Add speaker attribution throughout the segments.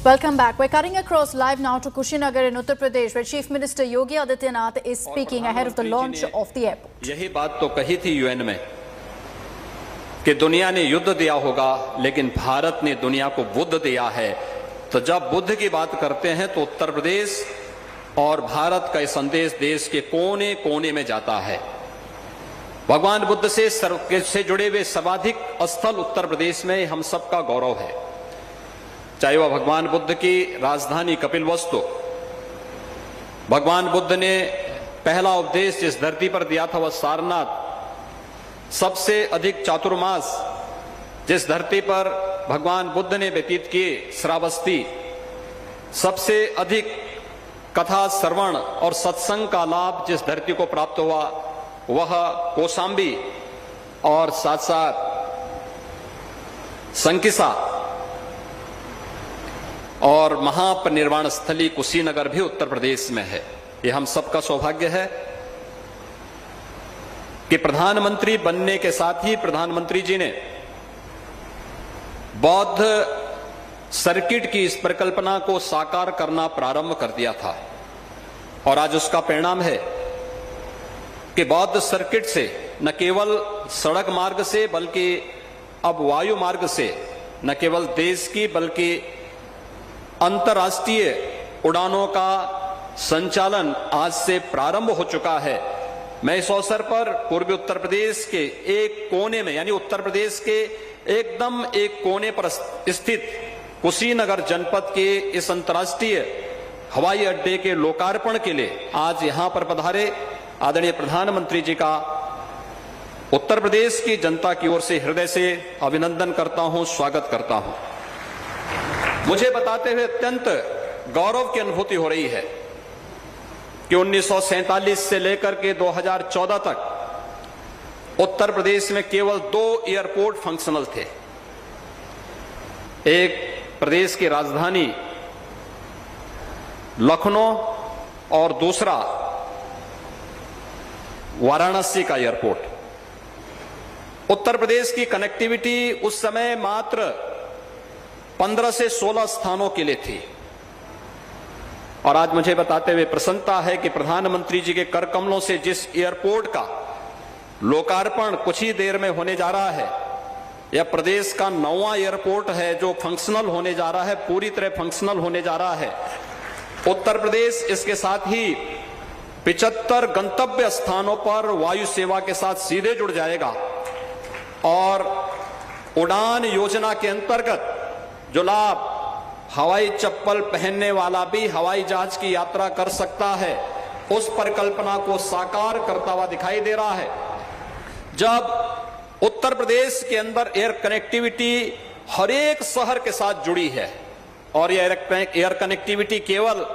Speaker 1: Welcome back. We're cutting across live now to Kushinagar in Uttar Pradesh, where Chief Minister Yogi Adityanath is speaking ahead of the launch of the airport.
Speaker 2: यही बात तो कही थी UN में कि दुनिया ने युद्ध दिया होगा, लेकिन भारत ने दुनिया को बुद्ध दिया है। तो जब बुद्ध की बात करते हैं तो उत्तर प्रदेश और भारत का संदेश देश के कोने कोने में जाता है। भगवान बुद्ध से जुड़े हुए सर्वाधिक स्थल उत्तर प्रदेश में हम सबका गौरव है। चाहे वह भगवान बुद्ध की राजधानी कपिलवस्तु, भगवान बुद्ध ने पहला उपदेश जिस धरती पर दिया था वह सारनाथ, सबसे अधिक चातुर्मास जिस धरती पर भगवान बुद्ध ने व्यतीत किए श्रावस्ती, सबसे अधिक कथा श्रवण और सत्संग का लाभ जिस धरती को प्राप्त हुआ वह कौशाम्बी और साथ साथ संकिसा और महापरिनिर्वाण स्थली कुशीनगर भी उत्तर प्रदेश में है। ये हम सबका सौभाग्य है कि प्रधानमंत्री बनने के साथ ही प्रधानमंत्री जी ने बौद्ध सर्किट की इस परिकल्पना को साकार करना प्रारंभ कर दिया था और आज उसका परिणाम है कि बौद्ध सर्किट से न केवल सड़क मार्ग से बल्कि अब वायु मार्ग से न केवल देश की बल्कि अंतर्राष्ट्रीय उड़ानों का संचालन आज से प्रारंभ हो चुका है। मैं इस अवसर पर पूर्वी उत्तर प्रदेश के एक कोने में यानी उत्तर प्रदेश के एकदम एक कोने पर स्थित कुशीनगर जनपद के इस अंतर्राष्ट्रीय हवाई अड्डे के लोकार्पण के लिए आज यहां पर पधारे आदरणीय प्रधानमंत्री जी का उत्तर प्रदेश की जनता की ओर से हृदय से अभिनंदन करता हूं, स्वागत करता हूं। मुझे बताते हुए अत्यंत गौरव की अनुभूति हो रही है कि 1947 से लेकर के 2014 तक उत्तर प्रदेश में केवल 2 एयरपोर्ट फंक्शनल थे। एक प्रदेश की राजधानी लखनऊ और दूसरा वाराणसी का एयरपोर्ट। उत्तर प्रदेश की कनेक्टिविटी उस समय मात्र 15 से 16 स्थानों के लिए थी और आज मुझे बताते हुए प्रसन्नता है कि प्रधानमंत्री जी के कर कमलों से जिस एयरपोर्ट का लोकार्पण कुछ ही देर में होने जा रहा है, यह प्रदेश का 9वां एयरपोर्ट है जो फंक्शनल होने जा रहा है, पूरी तरह फंक्शनल होने जा रहा है। उत्तर प्रदेश इसके साथ ही 75 गंतव्य स्थानों पर वायु सेवा के साथ सीधे जुड़ जाएगा और उड़ान योजना के अंतर्गत जो लाभ हवाई चप्पल पहनने वाला भी हवाई जहाज की यात्रा कर सकता है, उस परिकल्पना को साकार करता हुआ दिखाई दे रहा है। जब उत्तर प्रदेश के अंदर एयर कनेक्टिविटी हर एक शहर के साथ जुड़ी है और यह एयर कनेक्टिविटी केवल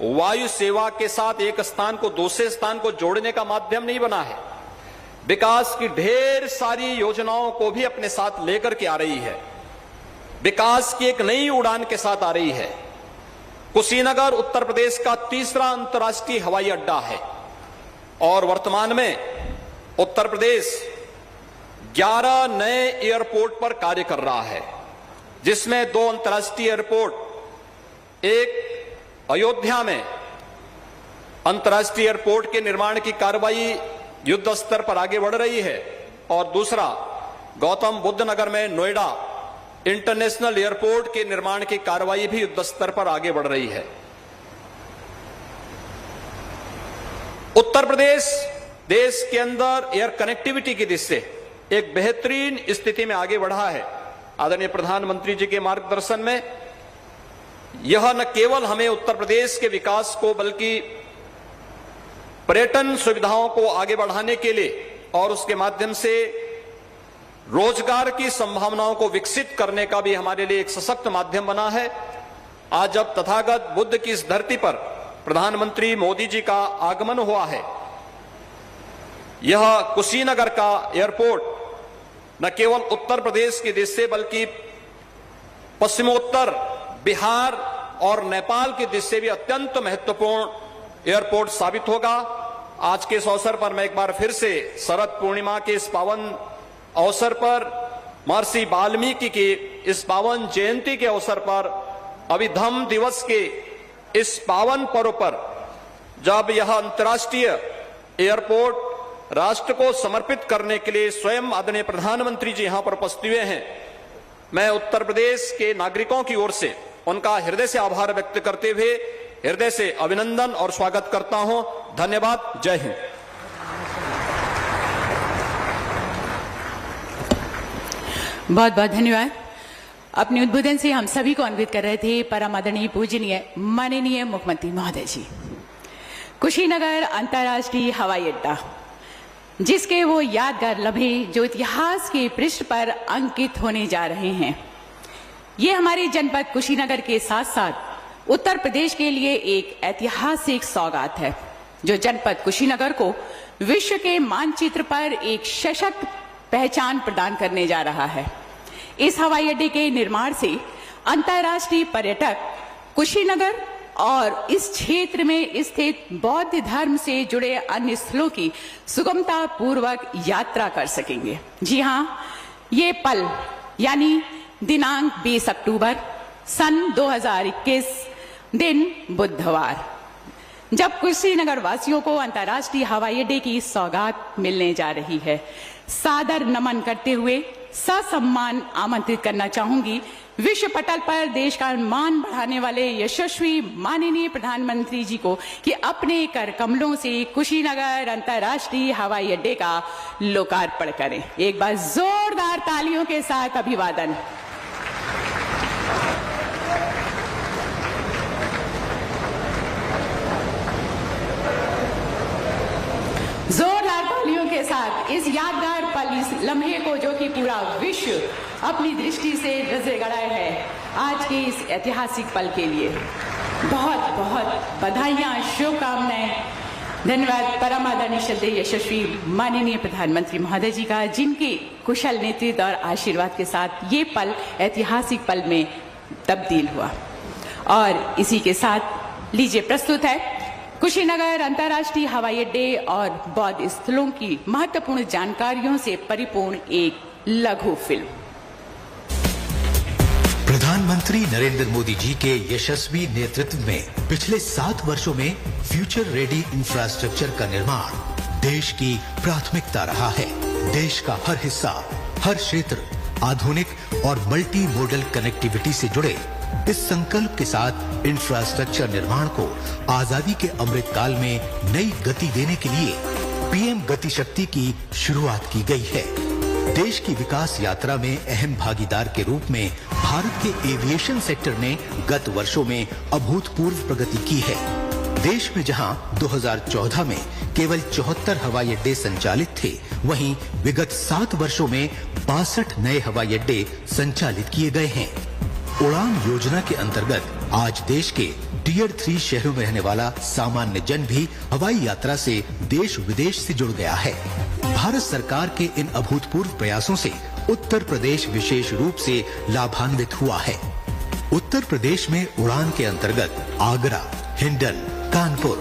Speaker 2: वायु सेवा के साथ एक स्थान को दूसरे स्थान को जोड़ने का माध्यम नहीं बना है, विकास की ढेर सारी योजनाओं को भी अपने साथ लेकर के आ रही है, विकास की एक नई उड़ान के साथ आ रही है। कुशीनगर उत्तर प्रदेश का तीसरा अंतर्राष्ट्रीय हवाई अड्डा है और वर्तमान में उत्तर प्रदेश 11 नए एयरपोर्ट पर कार्य कर रहा है, जिसमें 2 अंतर्राष्ट्रीय एयरपोर्ट, एक अयोध्या में अंतर्राष्ट्रीय एयरपोर्ट के निर्माण की कार्रवाई युद्ध स्तर पर आगे बढ़ रही है और दूसरा गौतम बुद्ध नगर में नोएडा इंटरनेशनल एयरपोर्ट के निर्माण की कार्रवाई भी युद्ध स्तर पर आगे बढ़ रही है। उत्तर प्रदेश देश के अंदर एयर कनेक्टिविटी की दृष्टि से एक बेहतरीन स्थिति में आगे बढ़ा है। आदरणीय प्रधानमंत्री जी के मार्गदर्शन में यह न केवल हमें उत्तर प्रदेश के विकास को बल्कि पर्यटन सुविधाओं को आगे बढ़ाने के लिए और उसके माध्यम से रोजगार की संभावनाओं को विकसित करने का भी हमारे लिए एक सशक्त माध्यम बना है। आज जब तथागत बुद्ध की इस धरती पर प्रधानमंत्री मोदी जी का आगमन हुआ है, यह कुशीनगर का एयरपोर्ट न केवल उत्तर प्रदेश की दृष्टि से बल्कि पश्चिमोत्तर बिहार और नेपाल की दृष्टि से भी अत्यंत महत्वपूर्ण एयरपोर्ट साबित होगा। आज के इस अवसर पर मैं एक बार फिर से शरद पूर्णिमा के इस पावन अवसर पर महर्षि वाल्मीकि की इस पावन जयंती के अवसर पर अभिधम्म दिवस के इस पावन पर्व पर जब यह अंतर्राष्ट्रीय एयरपोर्ट राष्ट्र को समर्पित करने के लिए स्वयं आदरणीय प्रधानमंत्री जी यहां पर उपस्थित हुए हैं, मैं उत्तर प्रदेश के नागरिकों की ओर से उनका हृदय से आभार व्यक्त करते हुए हृदय से अभिनंदन और स्वागत करता हूं। धन्यवाद। जय हिंद।
Speaker 3: बहुत बहुत धन्यवाद। अपने उद्बोधन से हम सभी को अन्वित कर रहे थे परम आदरणीय पूजनीय माननीय मुख्यमंत्री महोदय जी। कुशीनगर अंतर्राष्ट्रीय हवाई अड्डा, जिसके वो यादगार लम्हे जो इतिहास के पृष्ठ पर अंकित होने जा रहे हैं, ये हमारे जनपद कुशीनगर के साथ साथ उत्तर प्रदेश के लिए एक ऐतिहासिक सौगात है, जो जनपद कुशीनगर को विश्व के मानचित्र पर एक सशक्त पहचान प्रदान करने जा रहा है। इस हवाई अड्डे के निर्माण से अंतर्राष्ट्रीय पर्यटक कुशीनगर और इस क्षेत्र में स्थित बौद्ध धर्म से जुड़े अन्य स्थलों की सुगमता पूर्वक यात्रा कर सकेंगे। जी हाँ, ये पल यानी दिनांक 20 अक्टूबर सन 2021 दिन बुधवार, जब कुशीनगर वासियों को अंतर्राष्ट्रीय हवाई अड्डे की सौगात मिलने जा रही है, सादर नमन करते हुए ससम्मान आमंत्रित करना चाहूंगी विश्व पटल पर देश का मान बढ़ाने वाले यशस्वी माननीय प्रधानमंत्री जी को कि अपने कर कमलों से कुशीनगर अंतर्राष्ट्रीय हवाई अड्डे का लोकार्पण करें। एक बार जोरदार तालियों के साथ अभिवादन। जोरदार तालियों के साथ इस यादगार पल, इस लम्हे को जो कि पूरा विश्व अपनी दृष्टि से नजर गड़ाए है, आज के इस ऐतिहासिक पल के लिए बहुत बहुत बधाइयां, शुभकामनाएं। धन्यवाद परम आदरणीय श्रद्धेय यशस्वी माननीय प्रधानमंत्री महोदय जी का, जिनके कुशल नेतृत्व और आशीर्वाद के साथ ये पल ऐतिहासिक पल में तब्दील हुआ। और इसी के साथ लीजिए प्रस्तुत है कुशीनगर अंतर्राष्ट्रीय हवाई अड्डे और बौद्ध स्थलों की महत्वपूर्ण जानकारियों से परिपूर्ण एक लघु फिल्म।
Speaker 4: प्रधानमंत्री नरेंद्र मोदी जी के यशस्वी नेतृत्व में पिछले 7 वर्षों में फ्यूचर रेडी इंफ्रास्ट्रक्चर का निर्माण देश की प्राथमिकता रहा है। देश का हर हिस्सा, हर क्षेत्र आधुनिक और मल्टी मॉडल कनेक्टिविटी से जुड़े। इस संकल्प के साथ इंफ्रास्ट्रक्चर निर्माण को आजादी के अमृत काल में नई गति देने के लिए पीएम गति शक्ति की शुरुआत की गई है। देश की विकास यात्रा में अहम भागीदार के रूप में भारत के एविएशन सेक्टर ने गत वर्षों में अभूतपूर्व प्रगति की है। देश में जहां 2014 में केवल 74 हवाई अड्डे संचालित थे, वहीं विगत 7 वर्षों में 62 नए हवाई अड्डे संचालित किए गए हैं। उड़ान योजना के अंतर्गत आज देश के टियर 3 शहरों में रहने वाला सामान्य जन भी हवाई यात्रा से देश विदेश से जुड़ गया है। भारत सरकार के इन अभूतपूर्व प्रयासों से उत्तर प्रदेश विशेष रूप से लाभान्वित हुआ है। उत्तर प्रदेश में उड़ान के अंतर्गत आगरा, हिंडन, कानपुर,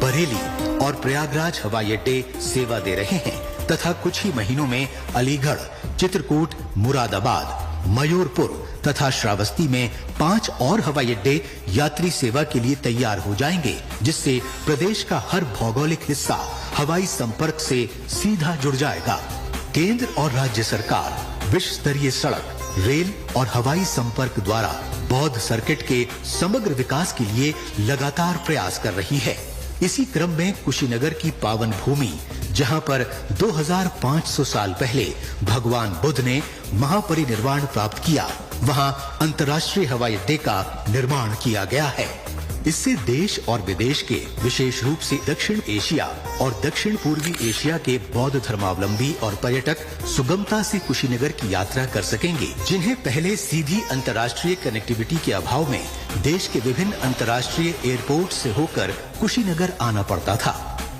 Speaker 4: बरेली और प्रयागराज हवाई अड्डे सेवा दे रहे हैं तथा कुछ ही महीनों में अलीगढ़, चित्रकूट, मुरादाबाद, मयूरपुर तथा श्रावस्ती में 5 और हवाई अड्डे यात्री सेवा के लिए तैयार हो जाएंगे, जिससे प्रदेश का हर भौगोलिक हिस्सा हवाई संपर्क से सीधा जुड़ जाएगा। केंद्र और राज्य सरकार विश्व स्तरीय सड़क, रेल और हवाई संपर्क द्वारा बौद्ध सर्किट के समग्र विकास के लिए लगातार प्रयास कर रही है। इसी क्रम में कुशीनगर की पावन भूमि, जहां पर 2500 साल पहले भगवान बुद्ध ने महापरिनिर्वाण प्राप्त किया, वहां अंतर्राष्ट्रीय हवाई अड्डे का निर्माण किया गया है। इससे देश और विदेश के, विशेष रूप से दक्षिण एशिया और दक्षिण पूर्वी एशिया के बौद्ध धर्मावलंबी और पर्यटक सुगमता से कुशीनगर की यात्रा कर सकेंगे, जिन्हें पहले सीधी अंतर्राष्ट्रीय कनेक्टिविटी के अभाव में देश के विभिन्न अंतर्राष्ट्रीय एयरपोर्ट से होकर कुशीनगर आना पड़ता था।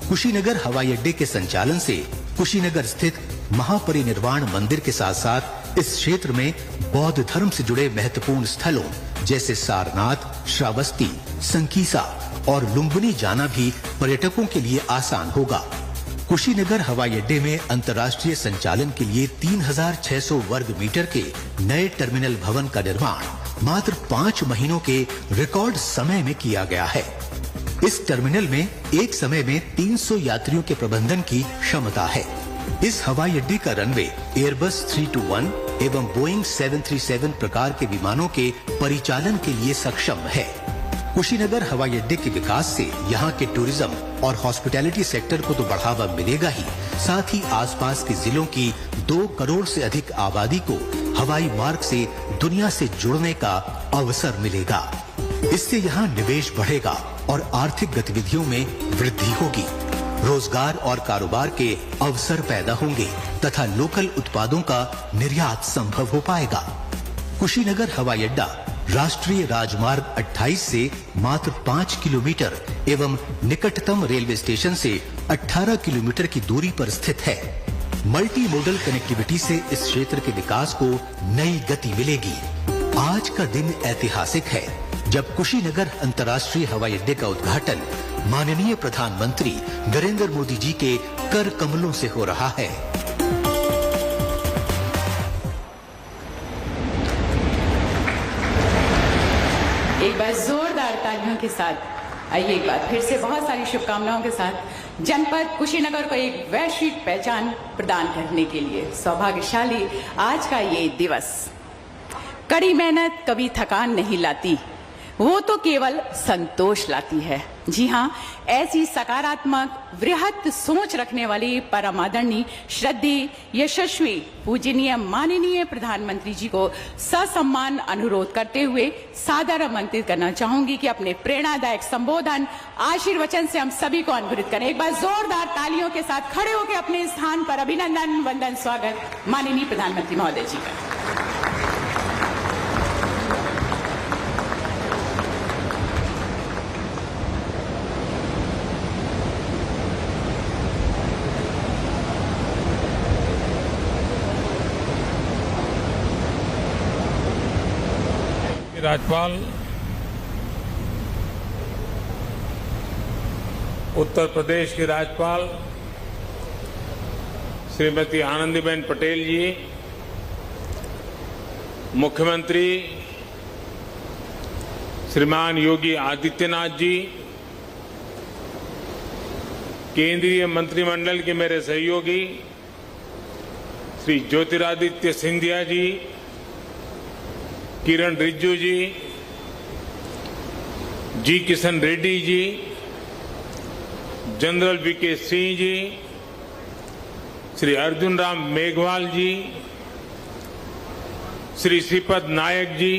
Speaker 4: कुशीनगर हवाई अड्डे के संचालन से कुशीनगर स्थित महापरिनिर्वाण मंदिर के साथ साथ इस क्षेत्र में बौद्ध धर्म से जुड़े महत्वपूर्ण स्थलों जैसे सारनाथ, श्रावस्ती, संकीसा और लुम्बिनी जाना भी पर्यटकों के लिए आसान होगा। कुशीनगर हवाई अड्डे में अंतर्राष्ट्रीय संचालन के लिए 3600 वर्ग मीटर के नए टर्मिनल भवन का निर्माण मात्र 5 महीनों के रिकॉर्ड समय में किया गया है। इस टर्मिनल में एक समय में 300 यात्रियों के प्रबंधन की क्षमता है। इस हवाई अड्डे का रनवे एयरबस 321 एवं बोइंग 737 प्रकार के विमानों के परिचालन के लिए सक्षम है। कुशीनगर हवाई अड्डे के विकास से यहाँ के टूरिज्म और हॉस्पिटैलिटी सेक्टर को तो बढ़ावा मिलेगा ही, साथ ही आसपास के जिलों की 2 करोड़ से अधिक आबादी को हवाई मार्ग से दुनिया से जुड़ने का अवसर मिलेगा। इससे यहाँ निवेश बढ़ेगा और आर्थिक गतिविधियों में वृद्धि होगी। रोजगार और कारोबार के अवसर पैदा होंगे तथा लोकल उत्पादों का निर्यात संभव हो पाएगा। कुशीनगर हवाई अड्डा राष्ट्रीय राजमार्ग 28 से मात्र 5 किलोमीटर एवं निकटतम रेलवे स्टेशन से 18 किलोमीटर की दूरी पर स्थित है। मल्टी मोडल कनेक्टिविटी से इस क्षेत्र के विकास को नई गति मिलेगी। आज का दिन ऐतिहासिक है जब कुशीनगर अंतर्राष्ट्रीय हवाई अड्डे का उद्घाटन माननीय प्रधानमंत्री नरेंद्र मोदी जी के कर कमलों से हो रहा है।
Speaker 3: एक बार जोरदार तालियों के साथ आइए एक बार फिर से बहुत सारी शुभकामनाओं के साथ जनपद कुशीनगर को एक वैश्विक पहचान प्रदान करने के लिए सौभाग्यशाली आज का ये दिवस। कड़ी मेहनत कभी थकान नहीं लाती, वो तो केवल संतोष लाती है। जी हाँ, ऐसी सकारात्मक वृहत सोच रखने वाली परम आदरणीय श्रद्धेय यशस्वी पूजनीय माननीय प्रधानमंत्री जी को ससम्मान अनुरोध करते हुए सादर आमंत्रित करना चाहूंगी कि अपने प्रेरणादायक संबोधन आशीर्वचन से हम सभी को अनुग्रहित करें। एक बार जोरदार तालियों के साथ खड़े होकर अपने स्थान पर अभिनंदन वंदन स्वागत माननीय प्रधानमंत्री महोदय जी का।
Speaker 5: राज्यपाल उत्तर प्रदेश की राज्यपाल श्रीमती आनंदीबेन पटेल जी, मुख्यमंत्री श्रीमान योगी आदित्यनाथ जी, केंद्रीय मंत्रिमंडल के मेरे सहयोगी श्री ज्योतिरादित्य सिंधिया जी, किरण रिजिजू जी किशन रेड्डी जी, जनरल वीके सिंह जी, श्री अर्जुन राम मेघवाल जी, श्री श्रीपद नायक जी,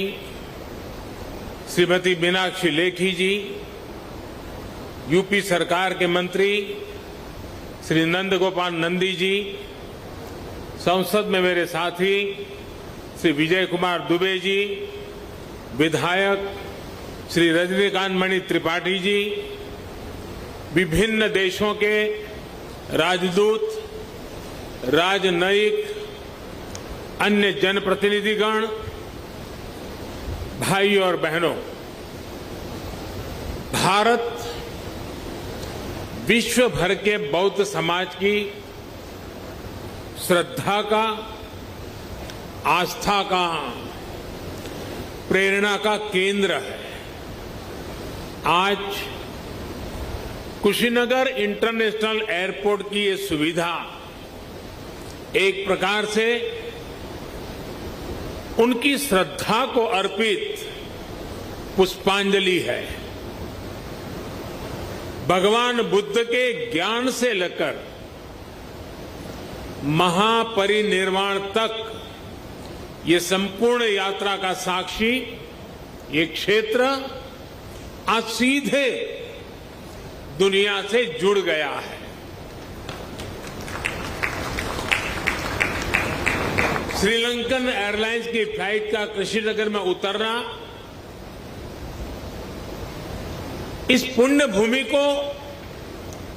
Speaker 5: श्रीमती मीनाक्षी लेखी जी, यूपी सरकार के मंत्री श्री नंद गोपाल नंदी जी, संसद में मेरे साथी श्री विजय कुमार दुबे जी, विधायक श्री रजनीकांत मणि त्रिपाठी जी, विभिन्न देशों के राजदूत, राजनयिक, अन्य जनप्रतिनिधिगण, भाई और बहनों, भारत विश्व भर के बौद्ध समाज की श्रद्धा का, आस्था का, प्रेरणा का केंद्र है। आज कुशीनगर इंटरनेशनल एयरपोर्ट की ये सुविधा एक प्रकार से उनकी श्रद्धा को अर्पित पुष्पांजलि है। भगवान बुद्ध के ज्ञान से लेकर महापरिनिर्वाण तक ये संपूर्ण यात्रा का साक्षी ये क्षेत्र आज सीधे दुनिया से जुड़ गया है। श्रीलंकन एयरलाइंस की फ्लाइट का कुशीनगर में उतरना इस पुण्य भूमि को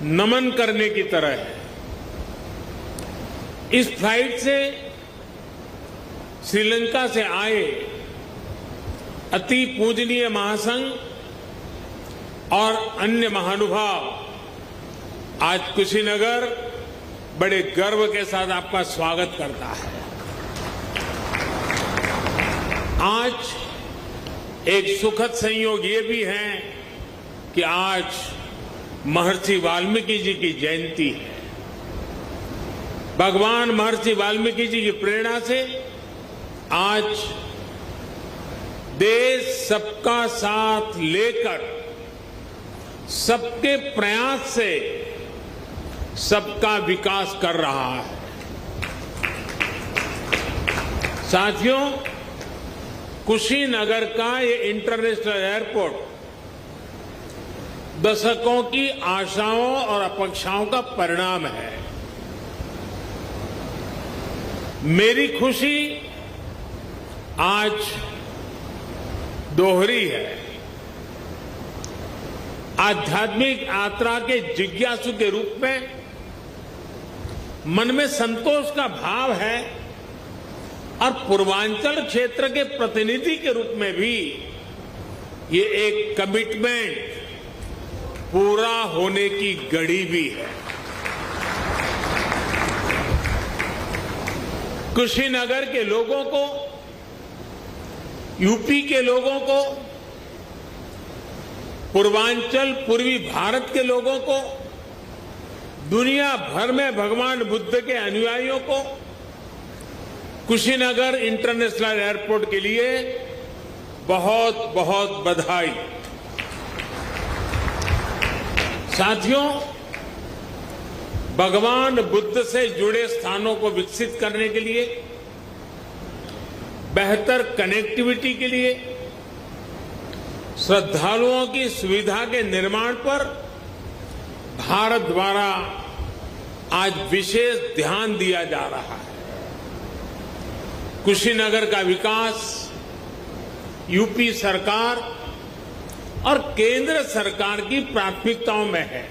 Speaker 5: नमन करने की तरह है। इस फ्लाइट से श्रीलंका से आए अति पूजनीय महासंघ और अन्य महानुभाव आज कुशीनगर बड़े गर्व के साथ आपका स्वागत करता है। आज एक सुखद संयोग ये भी है कि आज महर्षि वाल्मीकि जी की जयंती है। भगवान महर्षि वाल्मीकि जी की प्रेरणा से आज देश सबका साथ लेकर, सबके प्रयास से सबका विकास कर रहा है। साथियों, कुशीनगर का ये इंटरनेशनल एयरपोर्ट दशकों की आशाओं और अपेक्षाओं का परिणाम है। मेरी खुशी आज दोहरी है। आध्यात्मिक यात्रा के जिज्ञासु के रूप में मन में संतोष का भाव है और पूर्वांचल क्षेत्र के प्रतिनिधि के रूप में भी ये एक कमिटमेंट पूरा होने की घड़ी भी है। कुशीनगर के लोगों को, यूपी के लोगों को, पूर्वांचल पूर्वी भारत के लोगों को, दुनिया भर में भगवान बुद्ध के अनुयायियों को कुशीनगर इंटरनेशनल एयरपोर्ट के लिए बहुत बहुत बधाई। साथियों, भगवान बुद्ध से जुड़े स्थानों को विकसित करने के लिए, बेहतर कनेक्टिविटी के लिए, श्रद्धालुओं की सुविधा के निर्माण पर भारत द्वारा आज विशेष ध्यान दिया जा रहा है। कुशीनगर का विकास यूपी सरकार और केंद्र सरकार की प्राथमिकताओं में है।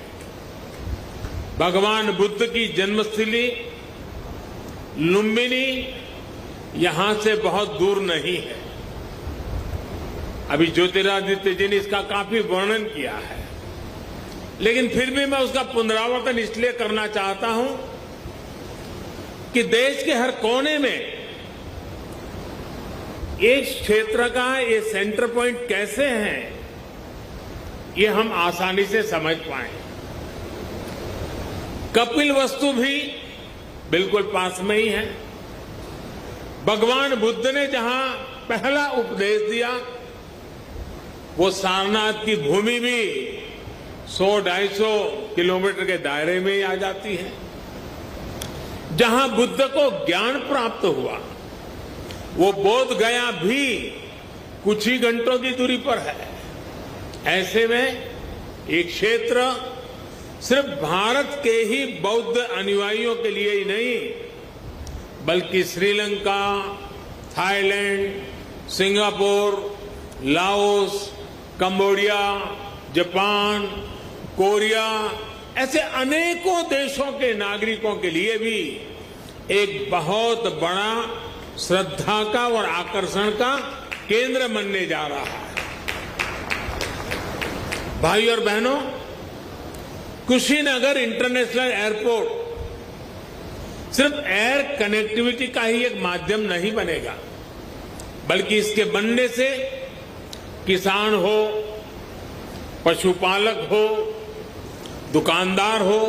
Speaker 5: भगवान बुद्ध की जन्मस्थली लुम्बिनी यहां से बहुत दूर नहीं है। अभी ज्योतिरादित्य जी ने इसका काफी वर्णन किया है, लेकिन फिर भी मैं उसका पुनरावर्तन इसलिए करना चाहता हूं कि देश के हर कोने में एक क्षेत्र का ये सेंटर पॉइंट कैसे हैं, ये हम आसानी से समझ पाए। कपिलवस्तु भी बिल्कुल पास में ही है। भगवान बुद्ध ने जहां पहला उपदेश दिया, वो सारनाथ की भूमि भी 100-250 किलोमीटर के दायरे में ही आ जाती है। जहां बुद्ध को ज्ञान प्राप्त हुआ, वो बोध गया भी कुछ ही घंटों की दूरी पर है। ऐसे में एक क्षेत्र सिर्फ भारत के ही बौद्ध अनुयायियों के लिए ही नहीं, बल्कि Sri Lanka, Thailand, Singapore, Laos, Cambodia, Japan, Korea, ऐसे अनेकों देशों के नागरिकों के लिए भी एक बहुत बड़ा श्रद्धा का और आकर्षण का केंद्र बनने जा रहा है। भाई और बहनों, कुशीनगर इंटरनेशनल एयरपोर्ट सिर्फ एयर कनेक्टिविटी का ही एक माध्यम नहीं बनेगा, बल्कि इसके बनने से किसान हो, पशुपालक हो, दुकानदार हो,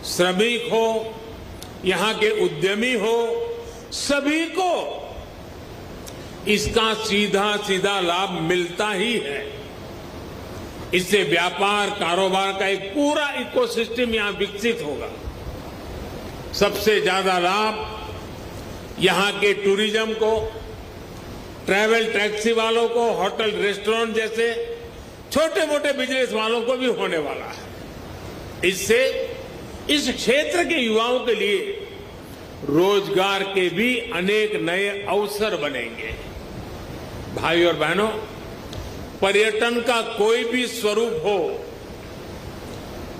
Speaker 5: श्रमिक हो, यहां के उद्यमी हो, सभी को इसका सीधा सीधा लाभ मिलता ही है। इससे व्यापार कारोबार का एक पूरा इकोसिस्टम यहां विकसित होगा। सबसे ज्यादा लाभ यहां के टूरिज्म को, ट्रैवल टैक्सी वालों को, होटल रेस्टोरेंट जैसे छोटे मोटे बिजनेस वालों को भी होने वाला है। इससे इस क्षेत्र के युवाओं के लिए रोजगार के भी अनेक नए अवसर बनेंगे। भाई और बहनों, पर्यटन का कोई भी स्वरूप हो,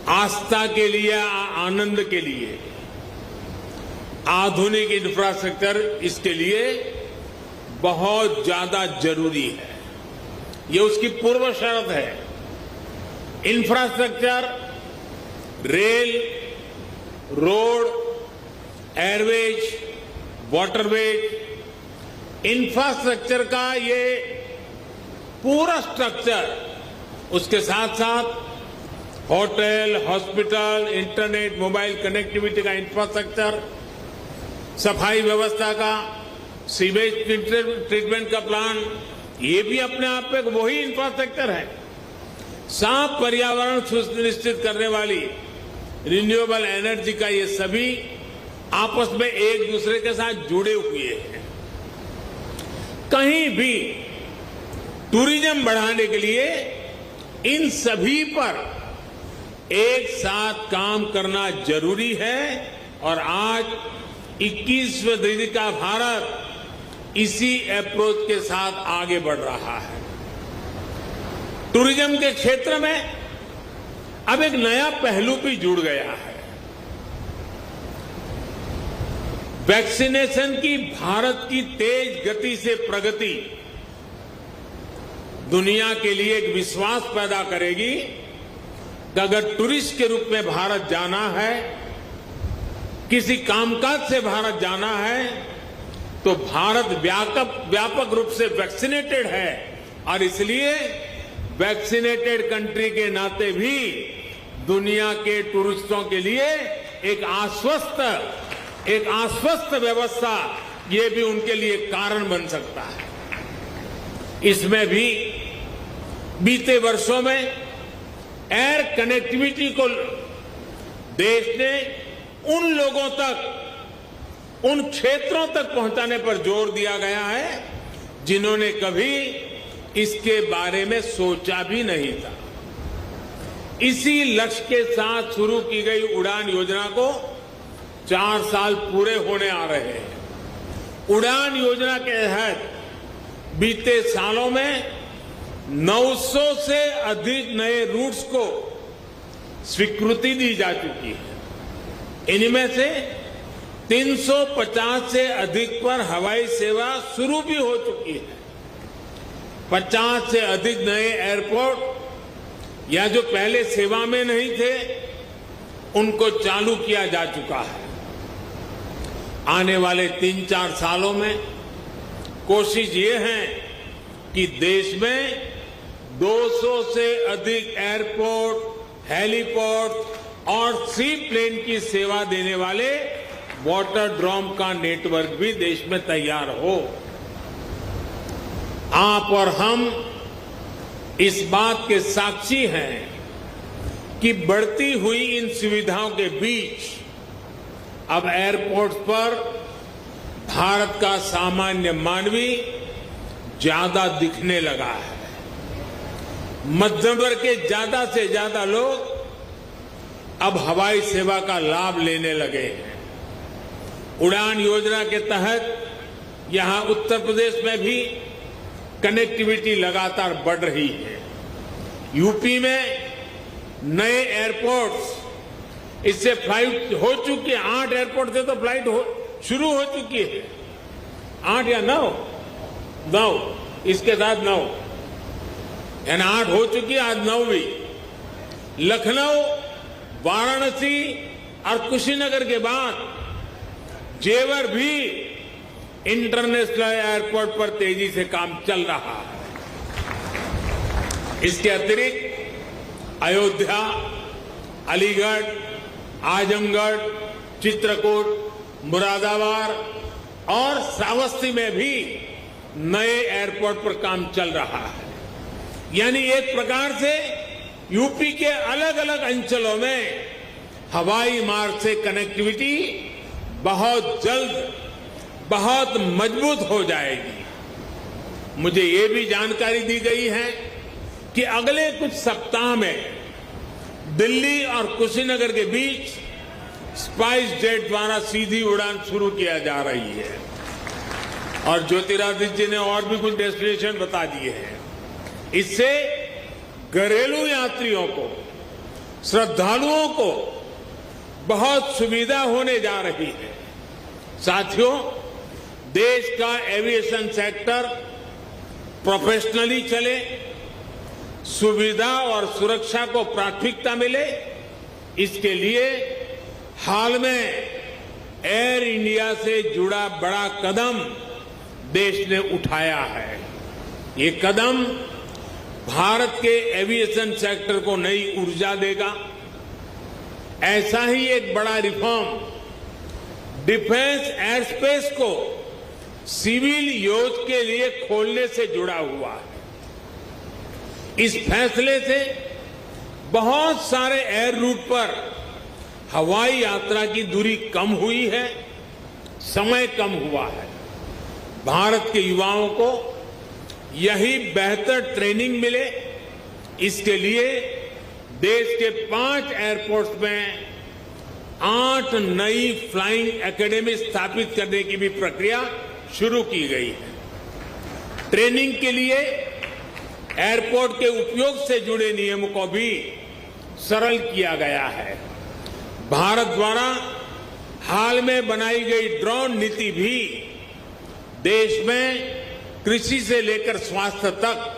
Speaker 5: आस्था के लिए, आनंद के लिए आधुनिक इंफ्रास्ट्रक्चर इसके लिए बहुत ज्यादा जरूरी है। ये उसकी पूर्व शर्त है। Infrastructure, rail, road, Airways, waterways, infrastructure का ये पूरा स्ट्रक्चर, उसके साथ साथ hotel, hospital, internet, mobile connectivity का इंफ्रास्ट्रक्चर, सफाई व्यवस्था का, सीवेज ट्रीटमेंट का प्लान, ये भी अपने आप में वही इंफ्रास्ट्रक्चर है। साफ पर्यावरण सुनिश्चित करने वाली रिन्यूएबल एनर्जी का ये सभी आपस में एक दूसरे के साथ जुड़े हुए हैं। कहीं भी टूरिज्म बढ़ाने के लिए इन सभी पर एक साथ काम करना जरूरी है और आज 21वीं सदी का भारत इसी अप्रोच के साथ आगे बढ़ रहा है। टूरिज्म के क्षेत्र में अब एक नया पहलू भी जुड़ गया है। वैक्सीनेशन की भारत की तेज गति से प्रगति दुनिया के लिए एक विश्वास पैदा करेगी कि अगर टूरिस्ट के रूप में भारत जाना है, किसी कामकाज से भारत जाना है, तो भारत व्यापक रूप से वैक्सीनेटेड है और इसलिए वैक्सीनेटेड कंट्री के नाते भी दुनिया के टूरिस्टों के लिए एक आश्वस्त व्यवस्था ये भी उनके लिए कारण बन सकता है। इसमें भी बीते वर्षों में एयर कनेक्टिविटी को देश ने उन लोगों तक, उन क्षेत्रों तक पहुंचाने पर जोर दिया गया है जिन्होंने कभी इसके बारे में सोचा भी नहीं था। इसी लक्ष्य के साथ शुरू की गई उड़ान योजना को 4 साल पूरे होने आ रहे हैं। उड़ान योजना के तहत बीते सालों में 900 से अधिक नए रूट्स को स्वीकृति दी जा चुकी है। इनमें से 350 से अधिक पर हवाई सेवा शुरू भी हो चुकी है। 50 से अधिक नए एयरपोर्ट या जो पहले सेवा में नहीं थे उनको चालू किया जा चुका है। आने वाले 3-4 सालों में कोशिश ये है कि देश में 200 से अधिक एयरपोर्ट, हेलीपोर्ट और सी प्लेन की सेवा देने वाले वाटर ड्रोम का नेटवर्क भी देश में तैयार हो। आप और हम इस बात के साक्षी हैं कि बढ़ती हुई इन सुविधाओं के बीच अब एयरपोर्ट पर भारत का सामान्य मानवी ज्यादा दिखने लगा है। मध्यम वर्ग के ज्यादा से ज्यादा लोग अब हवाई सेवा का लाभ लेने लगे हैं। उड़ान योजना के तहत यहां उत्तर प्रदेश में भी कनेक्टिविटी लगातार बढ़ रही है। यूपी में नए एयरपोर्ट्स, इससे फ्लाइट हो चुकी है। 8 एयरपोर्ट से तो फ्लाइट शुरू हो चुकी है। 8 या 9, इसके साथ 9 यानी 8 हो चुकी है, आज 9वीं। लखनऊ, वाराणसी और कुशीनगर के बाद जेवर भी इंटरनेशनल एयरपोर्ट पर तेजी से काम चल रहा है। इसके अतिरिक्त अयोध्या, अलीगढ़, आजमगढ़, चित्रकूट, मुरादाबाद और श्रावस्ती में भी नए एयरपोर्ट पर काम चल रहा है। यानी एक प्रकार से यूपी के अलग अलग अंचलों में हवाई मार्ग से कनेक्टिविटी बहुत जल्द, बहुत मजबूत हो जाएगी। मुझे ये भी जानकारी दी गई है कि अगले कुछ सप्ताह में दिल्ली और कुशीनगर के बीच स्पाइस जेट द्वारा सीधी उड़ान शुरू किया जा रही है। और ज्योतिरादित्य जी ने और भी कुछ डेस्टिनेशन बता दिए हैं। इससे घरेलू यात्रियों को, श्रद्धालुओं को बहुत सुविधा होने जा रही है। साथियों, देश का एविएशन सेक्टर प्रोफेशनली चले, सुविधा और सुरक्षा को प्राथमिकता मिले, इसके लिए हाल में एयर इंडिया से जुड़ा बड़ा कदम देश ने उठाया है। ये कदम भारत के एविएशन सेक्टर को नई ऊर्जा देगा। ऐसा ही एक बड़ा रिफॉर्म डिफेंस एयर स्पेस को सिविल यूज के लिए खोलने से जुड़ा हुआ है। इस फैसले से बहुत सारे एयर रूट पर हवाई यात्रा की दूरी कम हुई है, समय कम हुआ है। भारत के युवाओं को यही बेहतर ट्रेनिंग मिले, इसके लिए देश के 5 एयरपोर्ट्स में 8 नई फ्लाइंग एकेडमी स्थापित करने की भी प्रक्रिया शुरू की गई है। ट्रेनिंग के लिए एयरपोर्ट के उपयोग से जुड़े नियमों को भी सरल किया गया है। भारत द्वारा हाल में बनाई गई ड्रोन नीति भी देश में कृषि से लेकर स्वास्थ्य तक,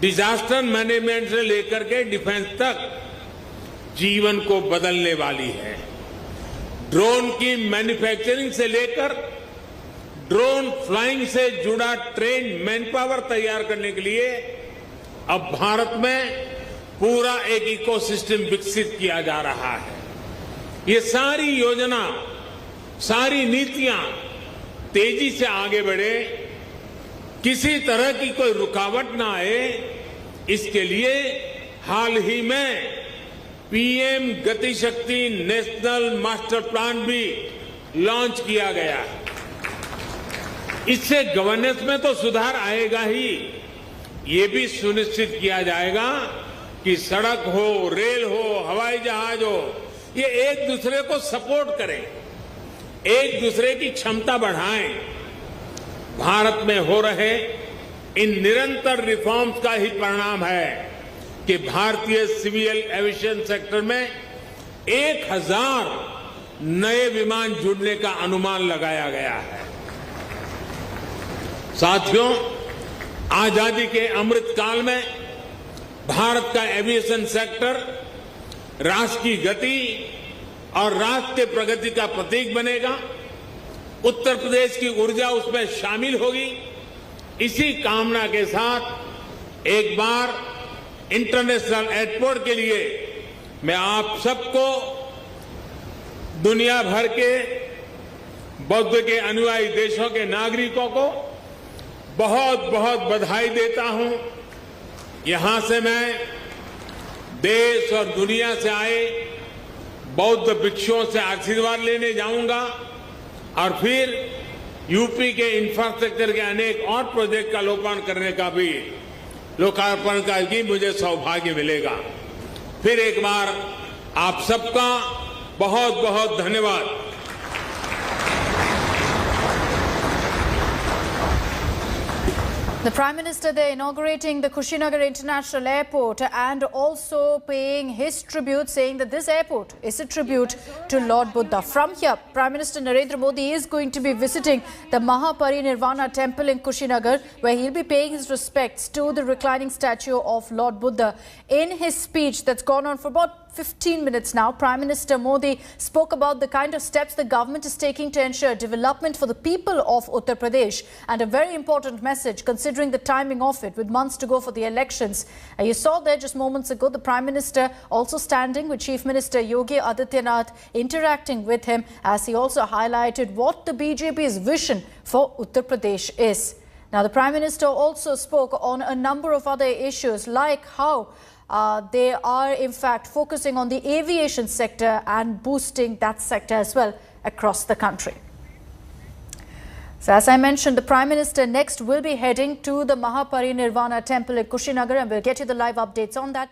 Speaker 5: डिजास्टर मैनेजमेंट से लेकर के डिफेंस तक जीवन को बदलने वाली है। ड्रोन की मैन्युफैक्चरिंग से लेकर ड्रोन फ्लाइंग से जुड़ा ट्रेन मैन पावर तैयार करने के लिए अब भारत में पूरा एक इकोसिस्टम विकसित किया जा रहा है। ये सारी योजना, सारी नीतियां तेजी से आगे बढ़े, किसी तरह की कोई रुकावट ना आए, इसके लिए हाल ही में पीएम गति शक्ति नेशनल मास्टर प्लान भी लॉन्च किया गया है। इससे गवर्नेंस में तो सुधार आएगा ही, ये भी सुनिश्चित किया जाएगा कि सड़क हो, रेल हो, हवाई जहाज हो, ये एक दूसरे को सपोर्ट करें, एक दूसरे की क्षमता बढ़ाएं। भारत में हो रहे इन निरंतर रिफॉर्म्स का ही परिणाम है कि भारतीय सिविल एविएशन सेक्टर में 1000 नए विमान जुड़ने का अनुमान लगाया गया है। साथियों, आजादी के अमृत काल में भारत का एविएशन सेक्टर राष्ट्र की गति और राष्ट्र के प्रगति का प्रतीक बनेगा। उत्तर प्रदेश की ऊर्जा उसमें शामिल होगी। इसी कामना के साथ एक बार इंटरनेशनल एयरपोर्ट के लिए मैं आप सबको, दुनिया भर के बौद्ध के अनुयायी देशों के नागरिकों को बहुत बहुत बधाई देता हूं। यहां से मैं देश और दुनिया से आए बौद्ध भिक्षुओं से आशीर्वाद लेने जाऊंगा और फिर यूपी के इंफ्रास्ट्रक्चर के अनेक और प्रोजेक्ट का लोकार्पण का भी मुझे सौभाग्य मिलेगा। फिर एक बार आप सबका बहुत बहुत धन्यवाद।
Speaker 1: The Prime Minister there inaugurating the Kushinagar International Airport and also paying his tribute, saying that this airport is a tribute to Lord Buddha. From here, Prime Minister Narendra Modi is going to be visiting the Mahaparinirvana Temple in Kushinagar, where he'll be paying his respects to the reclining statue of Lord Buddha. In his speech that's gone on for about 15 minutes now, Prime Minister Modi spoke about the kind of steps the government is taking to ensure development for the people of Uttar Pradesh, and a very important message considering the timing of it with months to go for the elections. You saw there just moments ago the Prime Minister also standing with Chief Minister Yogi Adityanath, interacting with him as he also highlighted what the BJP's vision for Uttar Pradesh is. Now, the Prime Minister also spoke on a number of other issues, like how they are in fact focusing on the aviation sector and boosting that sector as well across the country. So as I mentioned, the Prime Minister next will be heading to the Mahaparinirvana Temple at Kushinagar, and we'll get you the live updates on that.